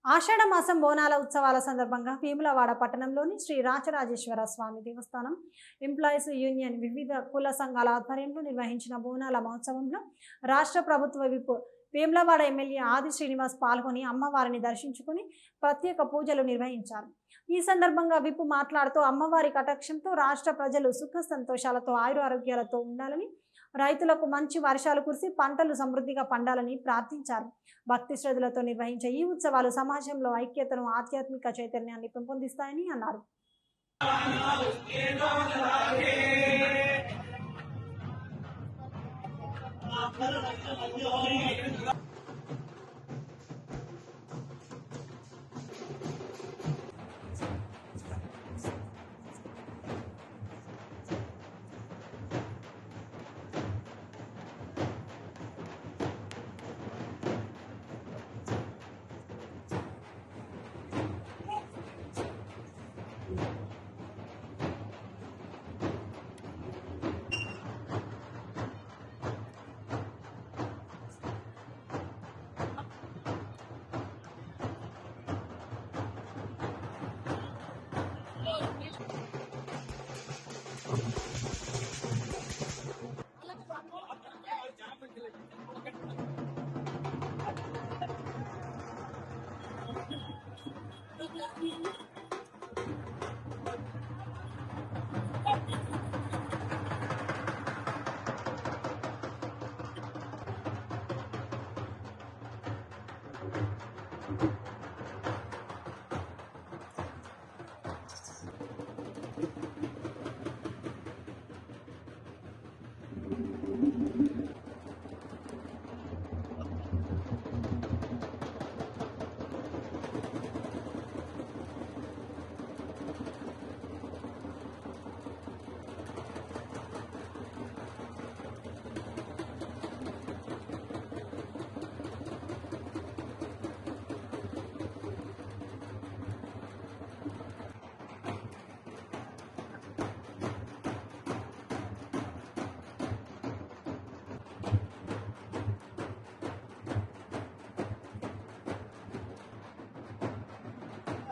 ఆషాఢమాసం బోనాల ఉత్సవాల సందర్భంగా వేములవాడ పట్టణంలోని శ్రీ రాజరాజేశ్వర స్వామి దేవస్థానం ఎంప్లాయీస్ యూనియన్ వివిధ కుల సంఘాల ఆధ్వర్యంలో నిర్వహించిన బోనాల మహోత్సవంలో రాష్ట్ర ప్రభుత్వ విప్ వేములవాడ ఎమ్మెల్యే ఆది శ్రీనివాస్ పాల్గొని అమ్మవారిని దర్శించుకుని ప్రత్యేక పూజలు నిర్వహించారు. ఈ సందర్భంగా విప్ మాట్లాడుతూ అమ్మవారి కటాక్షంతో రాష్ట్ర ప్రజలు సుఖ సంతోషాలతో ఆయురారోగ్యాలతో ఉండాలని, రైతులకు మంచి వర్షాలు కురిసి పంటలు సమృద్ధిగా పండాలని ప్రార్థించారు. భక్తి శ్రద్ధలతో నిర్వహించే ఈ ఉత్సవాలు సమాజంలో ఐక్యతను, ఆధ్యాత్మిక చైతన్యాన్ని పెంపొందిస్తాయని అన్నారు.